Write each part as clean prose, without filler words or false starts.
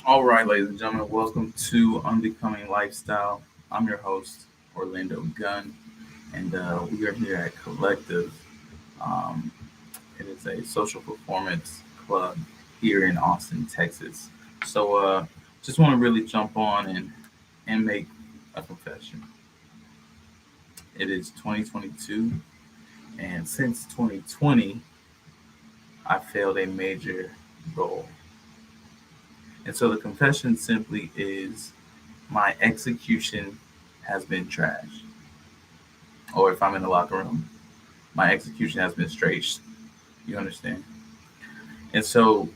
All right, ladies and gentlemen, welcome to Unbecoming Lifestyle. I'm your host, Orlando Gunn, and we are here at Collective. Um, it is a social performance club here in Austin, Texas. So, just want to really jump on and make a confession. It is 2022, and since 2020, I failed a major goal. And so the confession simply is my execution has been trash. Or if I'm in the locker room, my execution has been straight. You understand? And so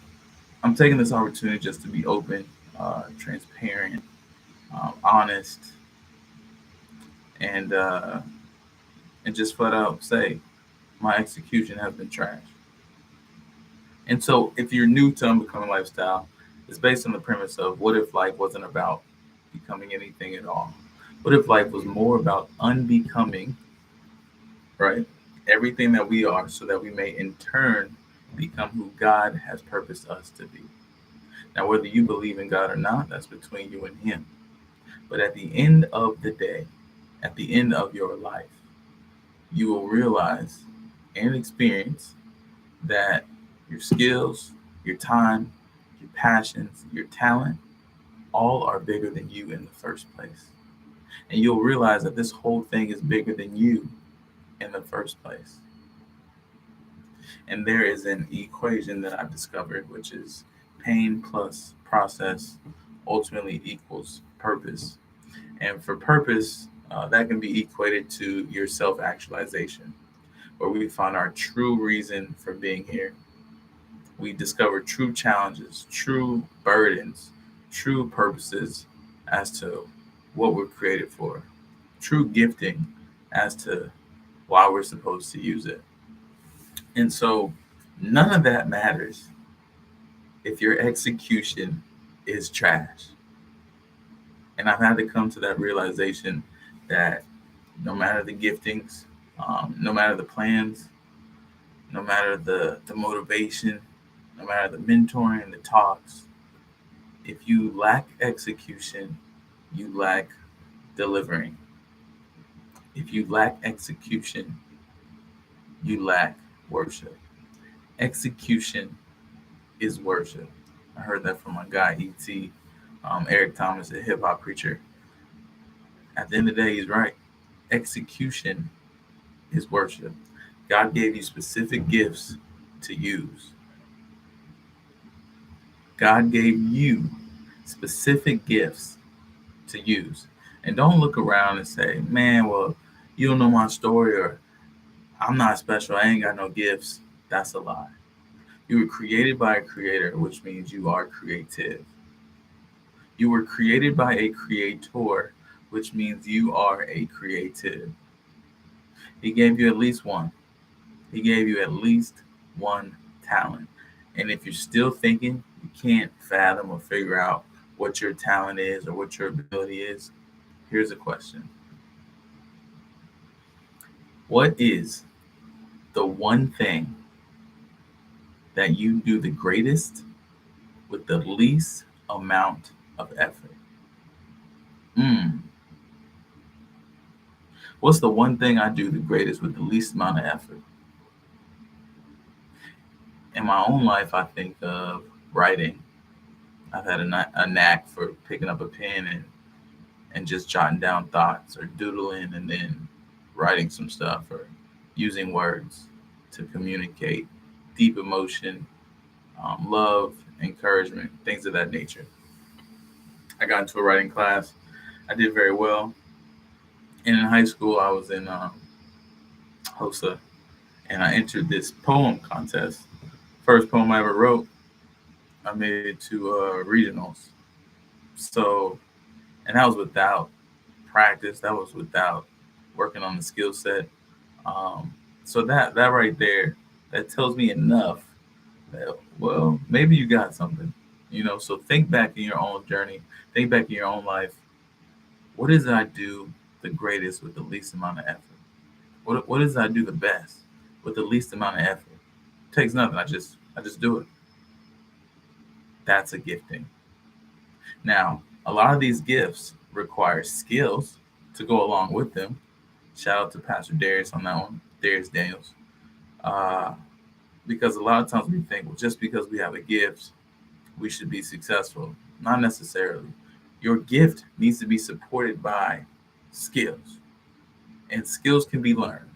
I'm taking this opportunity just to be open, transparent, honest, and uh, and just flat out say my execution has been trash. And so if you're new to Unbecoming Lifestyle, it's based on the premise of what if life wasn't about becoming anything at all? What if life was more about unbecoming, right? Everything that we are, so that we may in turn become who God has purposed us to be. Now, whether you believe in God or not, that's between you and Him. But at the end of the day, at the end of your life, you will realize and experience that your skills, your time, your passions, your talent, all are bigger than you in the first place. And you'll realize that this whole thing is bigger than you in the first place. And there is an equation that I've discovered, which is pain plus process ultimately equals purpose. And for purpose, that can be equated to your self actualization, where we find our true reason for being here. We discover true challenges, true burdens, true purposes as to what we're created for, true gifting as to why we're supposed to use it. And so none of that matters if your execution is trash. And I've had to come to that realization that no matter the giftings, no matter the plans, no matter the motivation, no matter the mentoring, the talks, if you lack execution, you lack delivering. If you lack execution, you lack worship. Execution is worship. I heard that from my guy, E.T. Eric Thomas, a hip hop preacher. At the end of the day, he's right. Execution is worship. God gave you specific gifts to use. God gave you specific gifts to use. And don't look around and say, man, well, you don't know my story, or I'm not special. I ain't got no gifts. That's a lie. You were created by a creator, which means you are creative. You were created by a creator, which means you are a creative. He gave you at least one. He gave you at least one talent. And if you're still thinking you can't fathom or figure out what your talent is or what your ability is, here's a question. What is the one thing that you do the greatest with the least amount of effort? Mm. What's the one thing I do the greatest with the least amount of effort? In my own life, I think of writing. I've had a knack for picking up a pen and just jotting down thoughts or doodling and then writing some stuff or using words to communicate deep emotion, love, encouragement, things of that nature. I got into a writing class. I did very well. And in high school, I was in HOSA, and I entered this poem contest. First poem I ever wrote, I made it to regionals. So, and that was without practice. That was without working on the skill set. So that right there, that tells me enough that, well, maybe you got something. So think back in your own journey, think back in your own life. What is it I do the greatest with the least amount of effort? What is it I do the best with the least amount of effort? It takes nothing. I just do it. That's a gifting. Now, a lot of these gifts require skills to go along with them. Shout out to Pastor Darius on that one, Darius Daniels. Uh, because a lot of times we think, well, just because we have a gift, we should be successful. Not necessarily. Your gift needs to be supported by skills, and skills can be learned.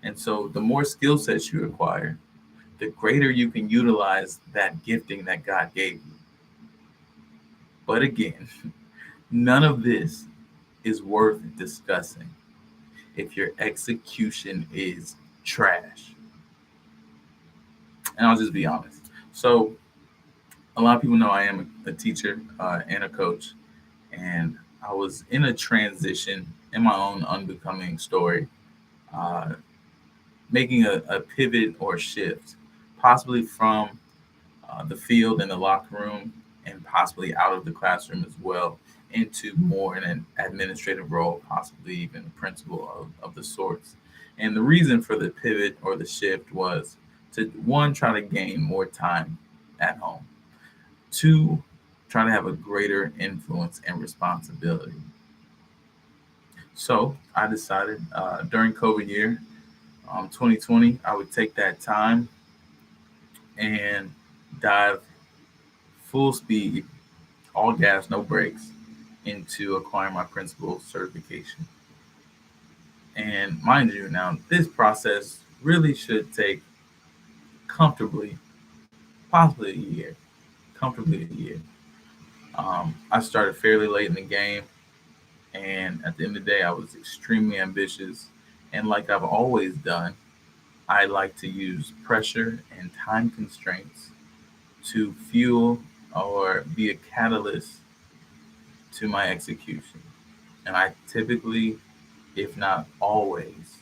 And so, the more skill sets you acquire, the greater you can utilize that gifting that God gave you. But again, none of this is worth discussing if your execution is trash. And I'll just be honest. So, a lot of people know I am a teacher and a coach, and I was in a transition in my own unbecoming story, uh, making a pivot or shift, possibly from the field and the locker room, and possibly out of the classroom as well, into more in an administrative role, possibly even a principal of the sorts. And the reason for the pivot or the shift was to one, try to gain more time at home, two, try to have a greater influence and responsibility. So I decided during COVID year, 2020, I would take that time and dive full speed, all gas, no brakes, into acquiring my principal certification. And mind you, now this process really should take comfortably, possibly a year, comfortably a year. I started fairly late in the game, and at the end of the day, I was extremely ambitious. And like I've always done, I like to use pressure and time constraints to fuel or be a catalyst to my execution. And I typically, if not always,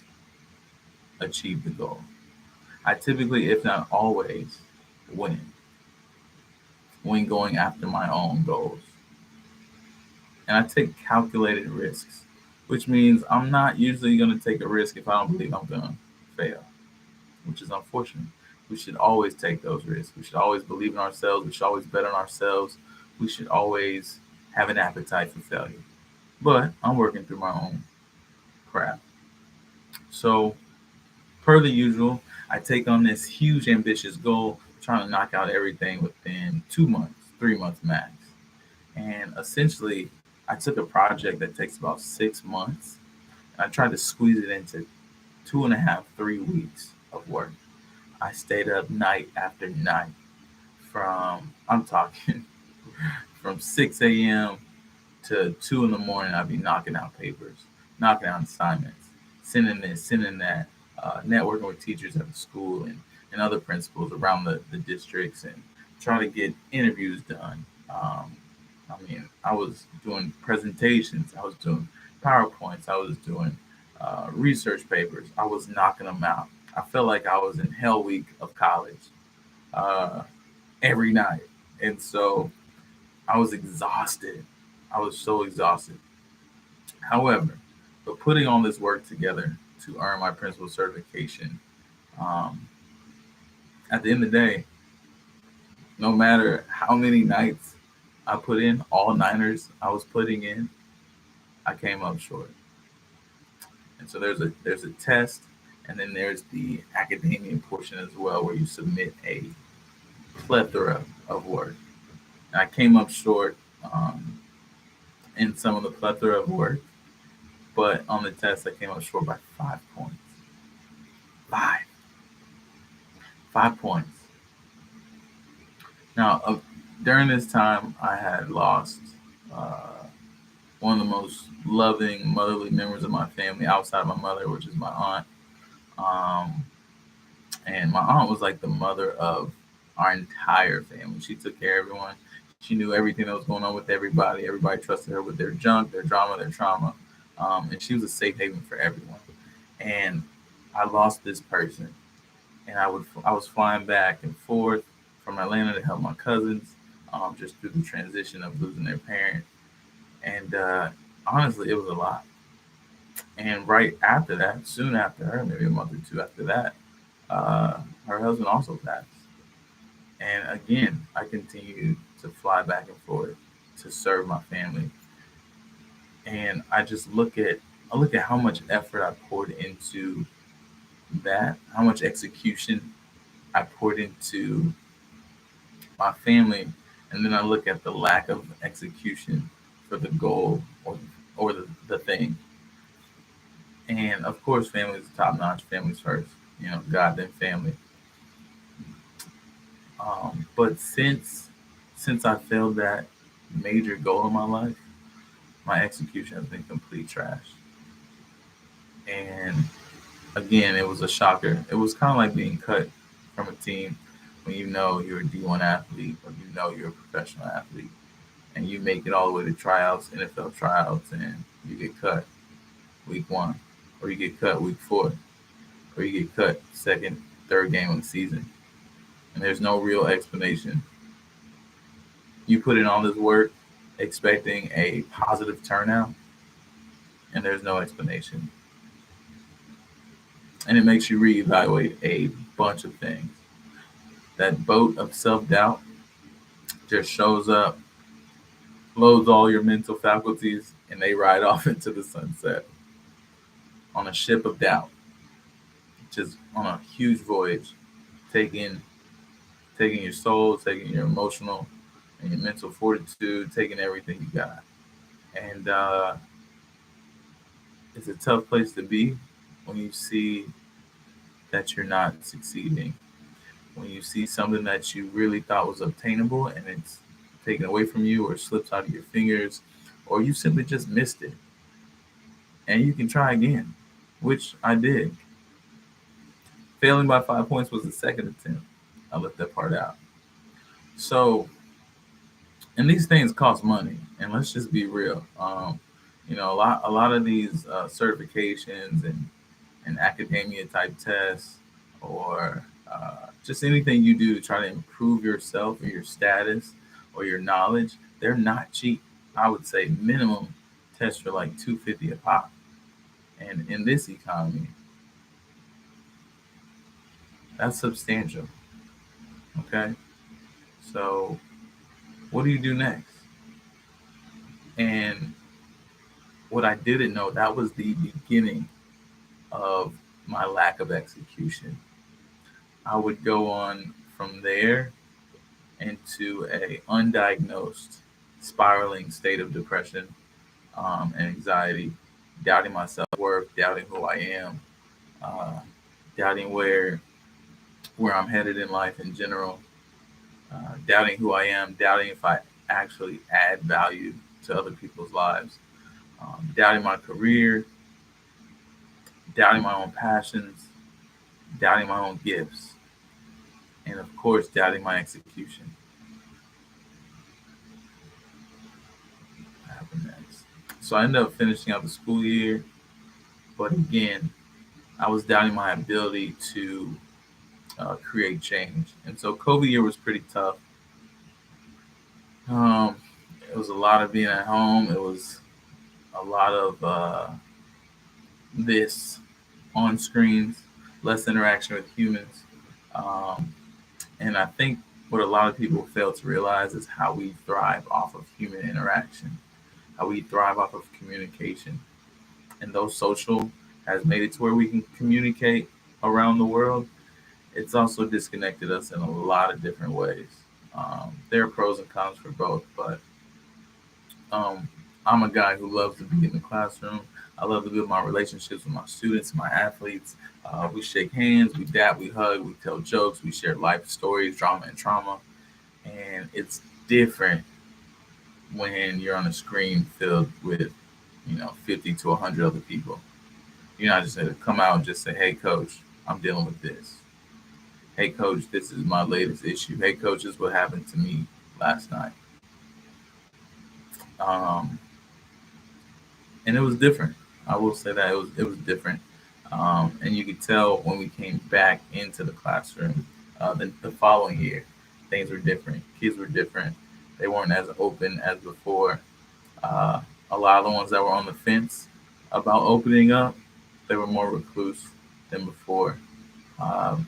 achieve the goal. I typically, if not always, win when going after my own goals. And I take calculated risks, which means I'm not usually going to take a risk if I don't believe I'm going to fail, which is unfortunate. We should always take those risks. We should always believe in ourselves. We should always bet on ourselves. We should always have an appetite for failure. But I'm working through my own crap. So, per the usual, I take on this huge, ambitious goal, trying to knock out everything within 2 months, 3 months max. And essentially, I took a project that takes about 6 months, and I tried to squeeze it into 2.5, 3 weeks of work. I stayed up night after night I'm talking, from 6 a.m. to 2 in the morning. I'd be knocking out papers, knocking out assignments, sending this, sending that, networking with teachers at the school and other principals around the districts and trying to get interviews done. I was doing presentations, I was doing PowerPoints, I was doing research papers. I was knocking them out. I felt like I was in hell week of college uh, every night. And so I was exhausted. I was so exhausted. However, but putting all this work together to earn my principal certification, um, at the end of the day, no matter how many nights I put in, all niners I was putting in, I came up short. And so there's a test, and then there's the academia portion as well, where you submit a plethora of work. And I came up short in some of the plethora of work, but on the test I came up short by 5 points. Five, 5 points. Now, during this time, I had lost uh, one of the most loving motherly members of my family outside of my mother, which is my aunt. Um, and my aunt was like the mother of our entire family. She took care of everyone. She knew everything that was going on with everybody. Everybody trusted her with their junk, their drama, their trauma. And she was a safe haven for everyone. And I lost this person, and I was flying back and forth from Atlanta to help my cousins, just through the transition of losing their parent. And honestly, it was a lot. And right after that, soon after her, maybe a month or two after that, her husband also passed. And again, I continued to fly back and forth to serve my family. And I look at how much effort I poured into that, how much execution I poured into my family, and then I look at the lack of execution for the goal or the thing. And of course, family is top notch. Family's first. God then family. But since I failed that major goal in my life, my execution has been complete trash. And again, it was a shocker. It was kind of like being cut from a team when you know you're a D1 athlete or you know you're a professional athlete and you make it all the way to tryouts, NFL tryouts, and you get cut week one, or you get cut week four, or you get cut second, third game of the season, and there's no real explanation. You put in all this work expecting a positive turnout, and there's no explanation. And it makes you reevaluate a bunch of things. That boat of self doubt just shows up, loads all your mental faculties, and they ride off into the sunset on a ship of doubt, just on a huge voyage, taking taking your soul, taking your emotional and your mental fortitude, taking everything you got. And it's a tough place to be when you see that you're not succeeding, when you see something that you really thought was obtainable and it's taken away from you or slips out of your fingers, or you simply just missed it. And you can try again, which I did. Failing by 5 points was the second attempt. I left that part out. So, and these things cost money, and let's just be real. A lot of these certifications and academia type tests, or just anything you do to try to improve yourself or your status or your knowledge, they're not cheap. I would say minimum tests for like 250 a pop. And in this economy, that's substantial. Okay. So what do you do next? And what I didn't know, that was the beginning of my lack of execution. I would go on from there into a undiagnosed spiraling state of depression, and anxiety, doubting my self-worth, doubting who I am, uh, doubting where I'm headed in life in general, doubting who I am, doubting if I actually add value to other people's lives, doubting my career, doubting my own passions, doubting my own gifts, and of course, doubting my execution. What happened next? So I ended up finishing out the school year, but again, I was doubting my ability to create change. And so COVID year was pretty tough. Um, it was a lot of being at home. It was a lot of this on screens, less interaction with humans. Um, and I think what a lot of people fail to realize is how we thrive off of human interaction, how we thrive off of communication. And though social has made it to where we can communicate around the world, it's also disconnected us in a lot of different ways. There are pros and cons for both, but um, I'm a guy who loves to be in the classroom. I love to build my relationships with my students, my athletes. We shake hands, we dab, we hug, we tell jokes, we share life stories, drama and trauma. And it's different when you're on a screen filled with, 50 to 100 other people. You're not just going to come out and just say, hey, coach, I'm dealing with this. Hey, coach, this is my latest issue. Hey, coach, this is what happened to me last night. Um, and it was different. I will say that it was different. And you could tell when we came back into the classroom the following year, things were different. Kids were different. They weren't as open as before. Uh, a lot of the ones that were on the fence about opening up, they were more recluse than before.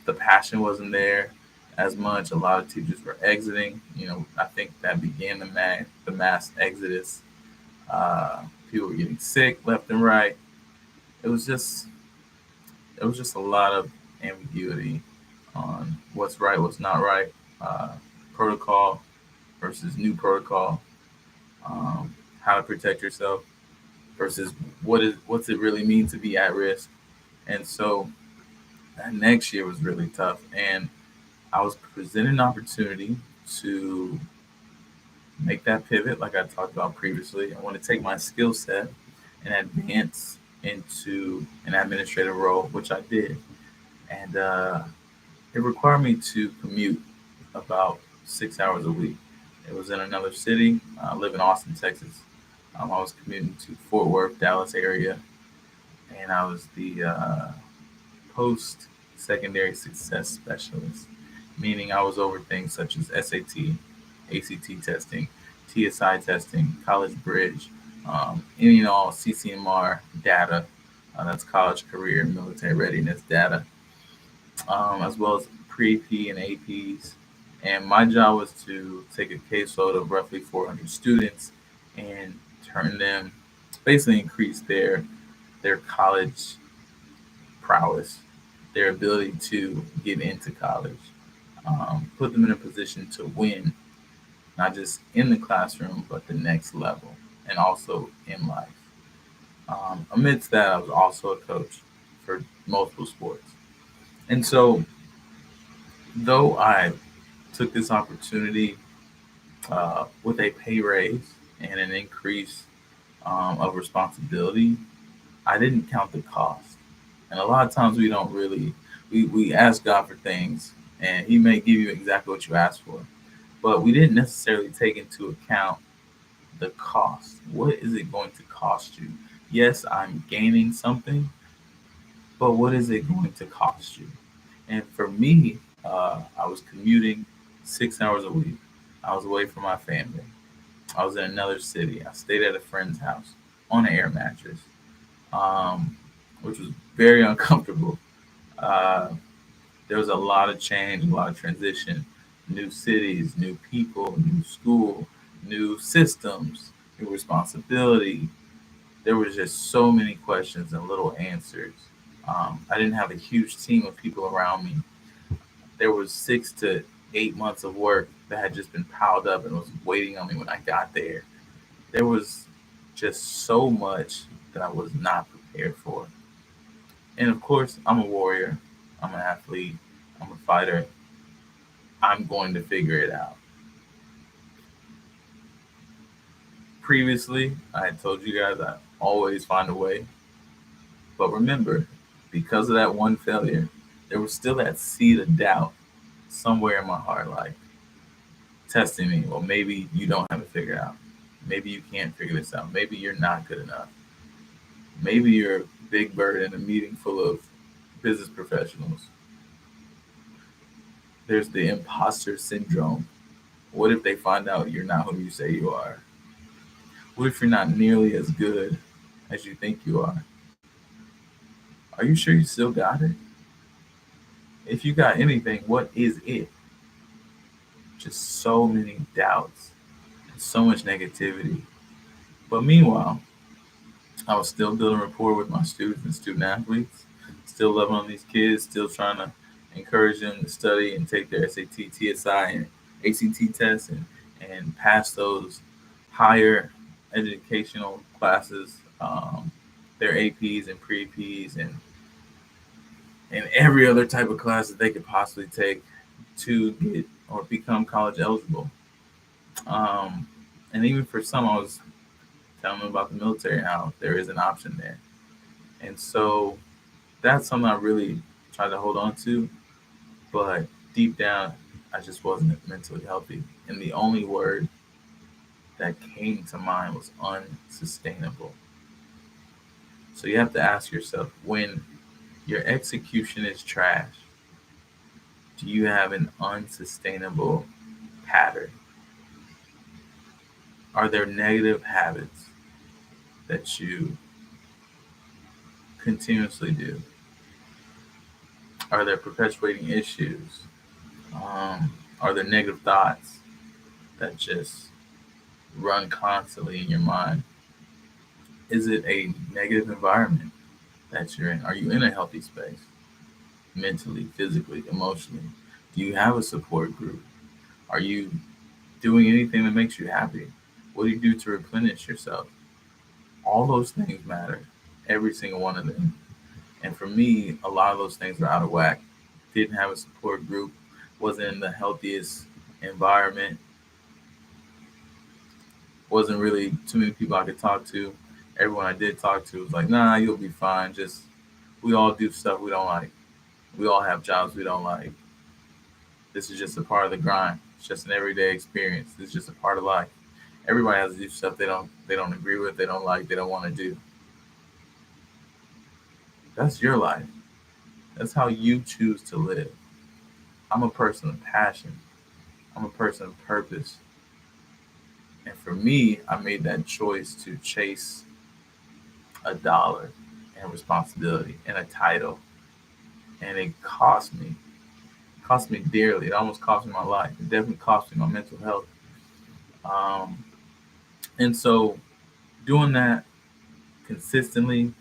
The passion wasn't there. as much. A lot of teachers were exiting. I think that began the mass exodus. Uh, People were getting sick left and right. It was just it was just a lot of ambiguity on what's right, what's not right, uh, protocol versus new protocol, how to protect yourself versus what's it really mean to be at risk. And so that next year was really tough, and I was presented an opportunity to make that pivot, like I talked about previously. I want to take my skill set and advance into an administrative role, which I did, and it required me to commute about 6 hours a week. It was in another city. I live in Austin, Texas. I was commuting to Fort Worth, Dallas area, and I was the post secondary success specialist, meaning I was over things such as SAT, ACT testing, TSI testing, College Bridge, any and all CCMR data. That's college career military readiness data, as well as pre-AP and APs. And my job was to take a caseload of roughly 400 students and turn them, basically increase their college prowess, their ability to get into college, put them in a position to win, not just in the classroom, but the next level, and also in life. Amidst that, I was also a coach for multiple sports. And so, though I took this opportunity with a pay raise and an increase of responsibility, I didn't count the cost. And a lot of times we don't really, we ask God for things and He may give you exactly what you asked for. But we didn't necessarily take into account the cost. What is it going to cost you? Yes, I'm gaining something, but what is it going to cost you? And for me, I was commuting 6 hours a week. I was away from my family. I was in another city. I stayed at a friend's house on an air mattress, um, which was very uncomfortable. Uh, there was a lot of change, a lot of transition, new cities, new people, new school, new systems, new responsibility. There was just so many questions and little answers. I didn't have a huge team of people around me. There was 6 to 8 months of work that had just been piled up and was waiting on me when I got there. There was just so much that I was not prepared for. And of course, I'm a warrior, I'm an athlete, I'm a fighter. I'm going to figure it out. Previously, I had told you guys I always find a way. But remember, because of that one failure, there was still that seed of doubt somewhere in my heart, like testing me. Well, maybe you don't have it figured out. Maybe you can't figure this out. Maybe you're not good enough. Maybe you're a big bird in a meeting full of business professionals. There's the imposter syndrome. What if they find out you're not who you say you are? What if you're not nearly as good as you think you are? Are you sure you still got it? If you got anything, what is it? Just so many doubts and so much negativity. But meanwhile, I was still building rapport with my students and student athletes, still loving on these kids, still trying to encourage them to study and take their SAT, TSI, and ACT tests and pass those higher educational classes, their APs and pre-APs and every other type of class that they could possibly take to get or become college eligible. Um, and even for some, I was telling them about the military, how there is an option there. And so that's something I really tried to hold on to. But deep down, I just wasn't mentally healthy. And the only word that came to mind was unsustainable. So you have to ask yourself, when your execution is trash, do you have an unsustainable pattern? Are there negative habits that you continuously do? Are there perpetuating issues? Are there negative thoughts that just run constantly in your mind? Is it a negative environment that you're in? Are you in a healthy space? Mentally, physically, emotionally? Do you have a support group? Are you doing anything that makes you happy? What do you do to replenish yourself? All those things matter, every single one of them. And for me, a lot of those things are out of whack. Didn't have a support group, wasn't in the healthiest environment, wasn't really too many people I could talk to. Everyone I did talk to was like, nah, you'll be fine. Just, we all do stuff we don't like. We all have jobs we don't like. This is just a part of the grind. It's just an everyday experience. It's just a part of life. Everybody has to do stuff they don't agree with, they don't like, they don't want to do. That's your life. That's how you choose to live. I'm a person of passion. I'm a person of purpose. And for me, I made that choice to chase a dollar and responsibility and a title. And it cost me. It cost me dearly. It almost cost me my life. It definitely cost me my mental health. Um, and so doing that consistently,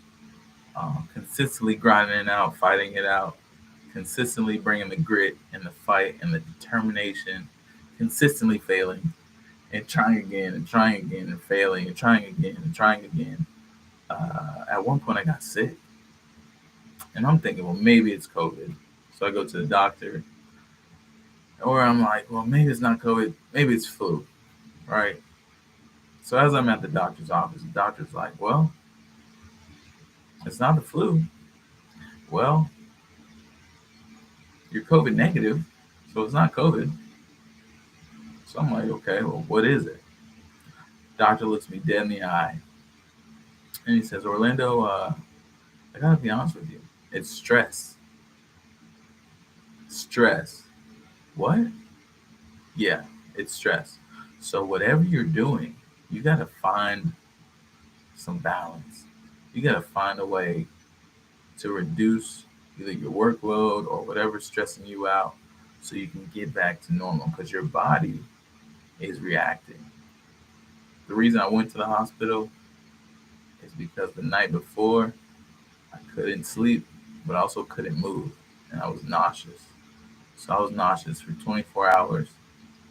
consistently grinding it out, fighting it out, consistently bringing the grit and the fight and the determination, consistently failing and trying again and trying again and failing and trying again and trying again. At one point, I got sick, and I'm thinking, well, maybe it's COVID. So I go to the doctor, or I'm like, well, maybe it's not COVID, maybe it's flu, right? So as I'm at the doctor's office, the doctor's like, well, it's not the flu. Well, you're COVID negative, so it's not COVID. So I'm like, okay, well, what is it? Doctor looks me dead in the eye, and he says, Orlando, I gotta be honest with you, it's stress. Stress. What? Yeah, it's stress. So whatever you're doing, you got to find some balance. You got to find a way to reduce either your workload or whatever's stressing you out so you can get back to normal because your body is reacting. The reason I went to the hospital is because the night before I couldn't sleep, but I also couldn't move and I was nauseous. So I was nauseous for 24 hours.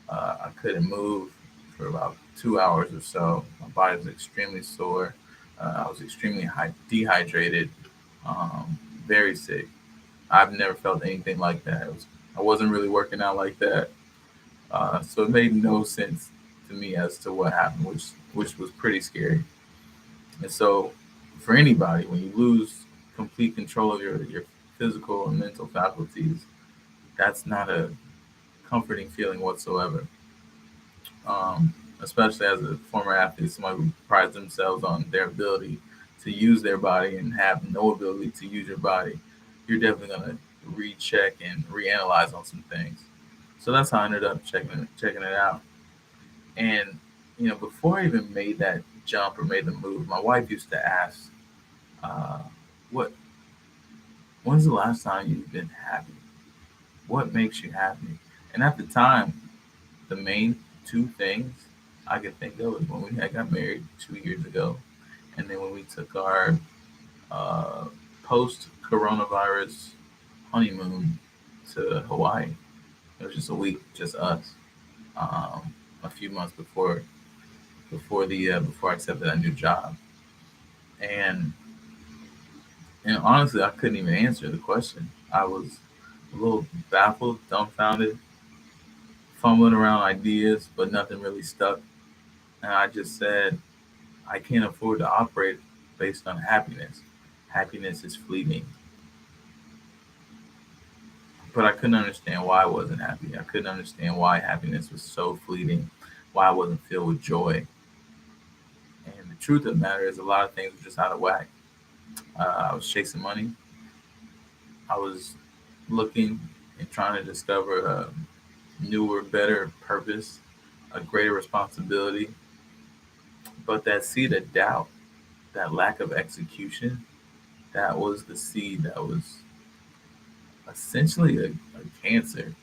I couldn't move for about 2 hours or so. My body was extremely sore. I was extremely dehydrated, very sick. I've never felt anything like that. I wasn't really working out like that, so it made no sense to me as to what happened, which was pretty scary. And so, for anybody, when you lose complete control of your physical and mental faculties, that's not a comforting feeling whatsoever. Especially as a former athlete, somebody who prides themselves on their ability to use their body and have no ability to use your body, you're definitely going to recheck and reanalyze on some things. So that's how I ended up checking it out. And before I even made that jump or made the move, my wife used to ask, uh, "What? When's the last time you've been happy? What makes you happy?" And at the time, the main two things I could think of was when we had got married 2 years ago, and then when we took our uh, post coronavirus honeymoon to Hawaii. It was just a week, just us. A few months before I accepted that new job, and honestly, I couldn't even answer the question. I was a little baffled, dumbfounded, fumbling around ideas, but nothing really stuck. And I just said, I can't afford to operate based on happiness. Happiness is fleeting. But I couldn't understand why I wasn't happy. I couldn't understand why happiness was so fleeting, why I wasn't filled with joy. And the truth of the matter is, a lot of things were just out of whack. I was chasing money. I was looking and trying to discover a newer, better purpose, a greater responsibility. But that seed of doubt, that lack of execution, that was the seed that was essentially a cancer.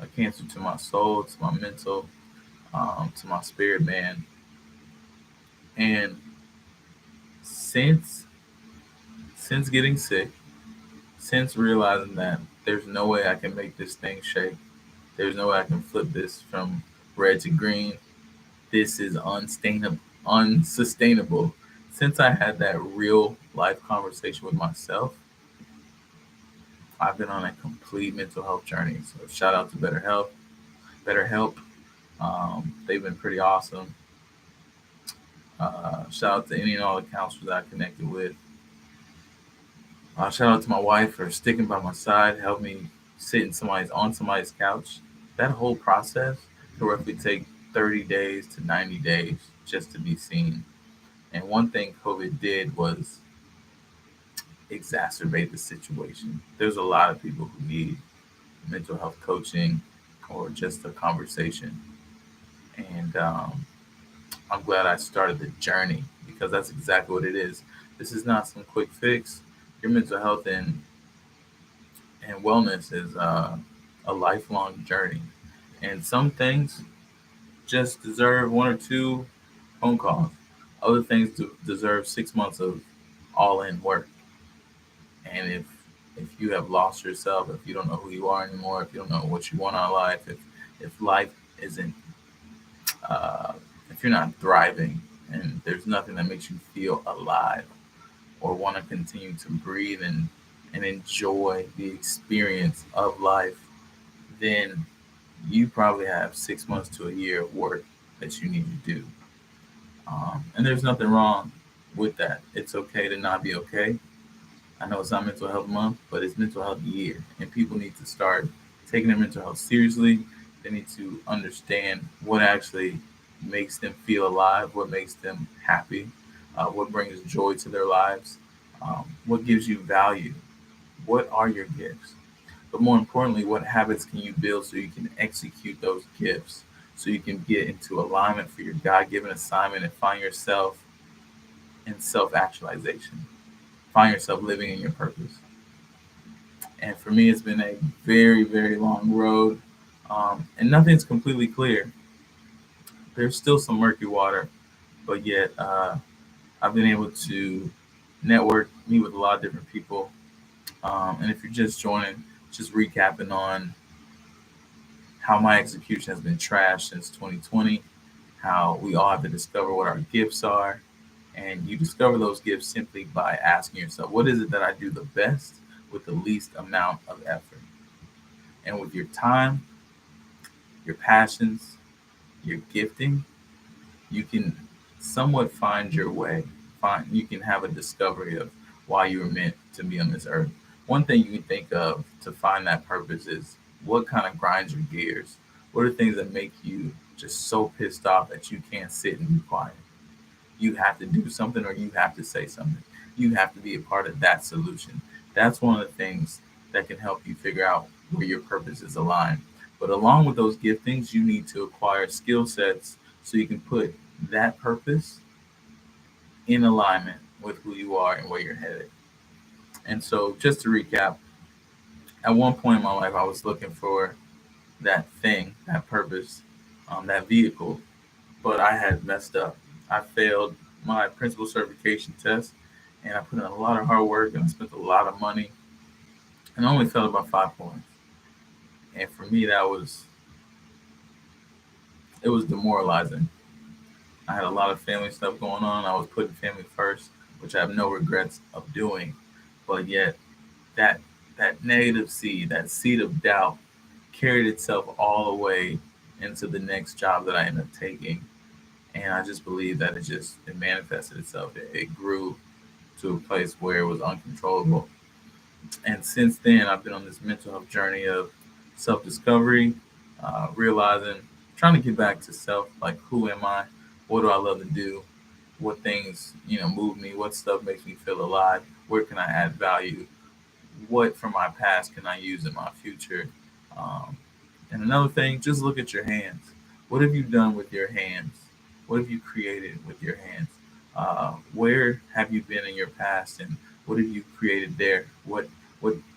a cancer to my soul, to my mental, to my spirit, man. And since since getting sick, since realizing that there's no way I can make this thing shake, there's no way I can flip this from red to green. This is unsustainable. Since I had that real life conversation with myself, I've been on a complete mental health journey. So shout out to BetterHelp. They've been pretty awesome. Shout out to any and all the counselors I connected with. Shout out to my wife for sticking by my side, help me sit on somebody's couch. That whole process could roughly take 30 days to 90 days just to be seen. And one thing COVID did was exacerbate the situation. There's a lot of people who need mental health coaching or just a conversation. And I'm glad I started the journey because that's exactly what it is. This is not some quick fix. Your mental health and wellness is a lifelong journey. And some things just deserve one or two phone calls. Other things deserve 6 months of all in work. And if you have lost yourself, if you don't know who you are anymore, if you don't know what you want out of life, if life isn't, uh, if you're not thriving, and there's nothing that makes you feel alive or want to continue to breathe and enjoy the experience of life, then you probably have 6 months to a year of work that you need to do. And there's nothing wrong with that. It's okay to not be okay. I know it's not mental health month, but it's mental health year, and people need to start taking their mental health seriously. They need to understand what actually makes them feel alive, what makes them happy, what brings joy to their lives, what gives you value, what are your gifts, but more importantly, what habits can you build so you can execute those gifts, so you can get into alignment for your God-given assignment and find yourself in self-actualization, find yourself living in your purpose. And for me, it's been a very, very long road, and nothing's completely clear. There's still some murky water, but yet I've been able to network, meet with a lot of different people. And if you're just joining, just recapping on how my execution has been trashed since 2020, how we all have to discover what our gifts are. And you discover those gifts simply by asking yourself, what is it that I do the best with the least amount of effort? And with your time, your passions, your gifting, you can somewhat find your way. You can have a discovery of why you were meant to be on this earth. One thing you can think of to find that purpose is what kind of grinds your gears. What are things that make you just so pissed off that you can't sit and be quiet? You have to do something or you have to say something. You have to be a part of that solution. That's one of the things that can help you figure out where your purpose is aligned. But along with those giftings, you need to acquire skill sets so you can put that purpose in alignment with who you are and where you're headed. And so, just to recap, at one point in my life, I was looking for that thing, that purpose, that vehicle, but I had messed up. I failed my principal certification test, and I put in a lot of hard work and I spent a lot of money, and I only failed about 5 points. And for me, it was demoralizing. I had a lot of family stuff going on. I was putting family first, which I have no regrets of doing. But yet, that that negative seed, that seed of doubt, carried itself all the way into the next job that I ended up taking. And I just believe that it manifested itself. It grew to a place where it was uncontrollable. And since then, I've been on this mental health journey of self discovery, realizing, trying to get back to self. Like, who am I? What do I love to do? What things, move me? What stuff makes me feel alive? Where can I add value? What from my past can I use in my future? Um, and another thing, just look at your hands. What have you done with your hands? What have you created with your hands? Where have you been in your past, and what have you created there? What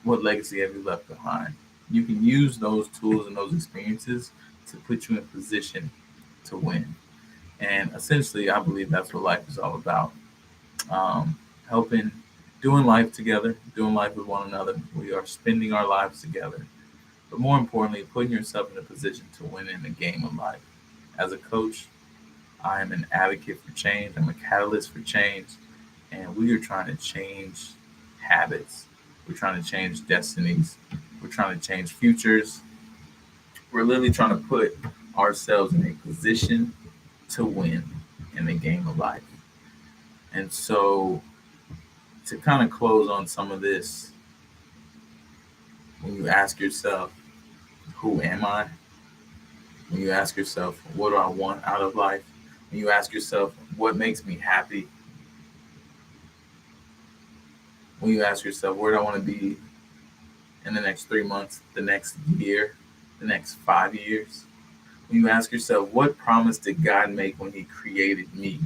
legacy have you left behind? you can use those tools and those experiences to put you in position to win. And essentially, I believe that's what life is all about. Helping, doing life together, doing life with one another. We are spending our lives together. But more importantly, putting yourself in a position to win in the game of life. As a coach, I am an advocate for change. I'm a catalyst for change. And we are trying to change habits. We're trying to change destinies. We're trying to change futures. We're literally trying to put ourselves in a position to win in the game of life. And so, to kind of close on some of this, when you ask yourself, who am I? When you ask yourself, what do I want out of life? When you ask yourself, what makes me happy? When you ask yourself, where do I want to be in the next 3 months, the next year, the next 5 years? When you ask yourself, what promise did God make when He created me?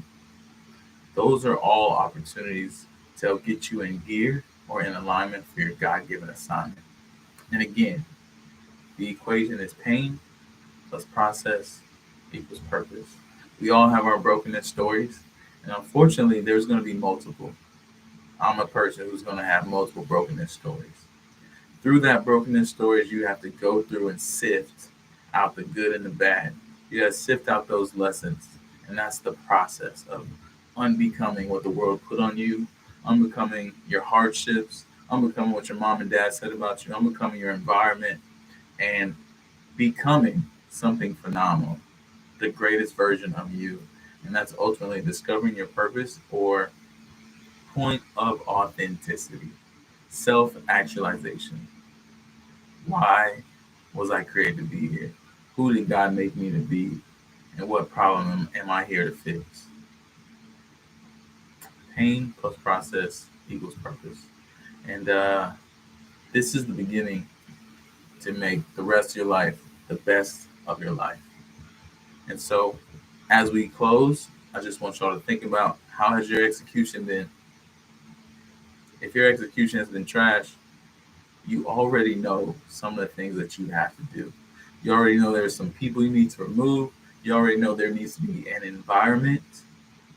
Those are all opportunities to help get you in gear or in alignment for your God given assignment. And again, the equation is pain plus process equals purpose. We all have our brokenness stories, and unfortunately, there's going to be multiple. I'm a person who's going to have multiple brokenness stories. Through that brokenness stories, you have to go through and sift out the good and the bad. You got to sift out those lessons, and that's the process of unbecoming what the world put on you, unbecoming your hardships, unbecoming what your mom and dad said about you, unbecoming your environment, and becoming something phenomenal, the greatest version of you. And that's ultimately discovering your purpose or point of authenticity, self actualization. Why was I created to be here? Who did God make me to be? And what problem am I here to fix? Pain plus process equals purpose. And this is the beginning to make the rest of your life the best of your life. And so, as we close, I just want y'all to think about, how has your execution been? If your execution has been trash, you already know some of the things that you have to do. You already know there's some people you need to remove. You already know there needs to be an environment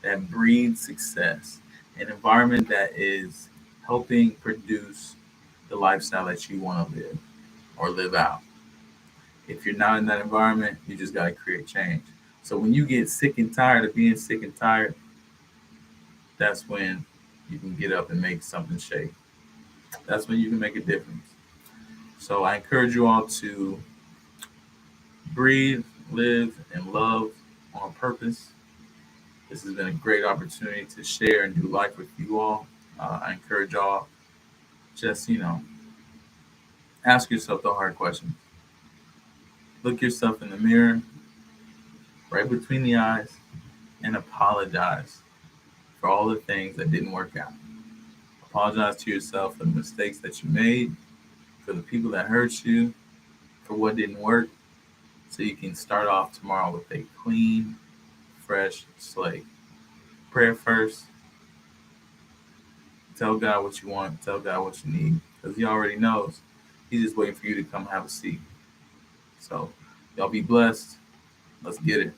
that breeds success, an environment that is helping produce the lifestyle that you want to live or live out. If you're not in that environment, you just got to create change. So when you get sick and tired of being sick and tired, that's when you can get up and make something shake. That's when you can make a difference. So I encourage you all to breathe, live, and love on purpose. This has been a great opportunity to share and do life with you all. I encourage y'all, just, ask yourself the hard questions. Look yourself in the mirror, right between the eyes, and apologize for all the things that didn't work out. Apologize to yourself for the mistakes that you made, for the people that hurt you, for what didn't work, so you can start off tomorrow with a clean, fresh slate. Prayer first. Tell God what you want. Tell God what you need, because He already knows. He's just waiting for you to come have a seat. So, y'all be blessed. Let's get it.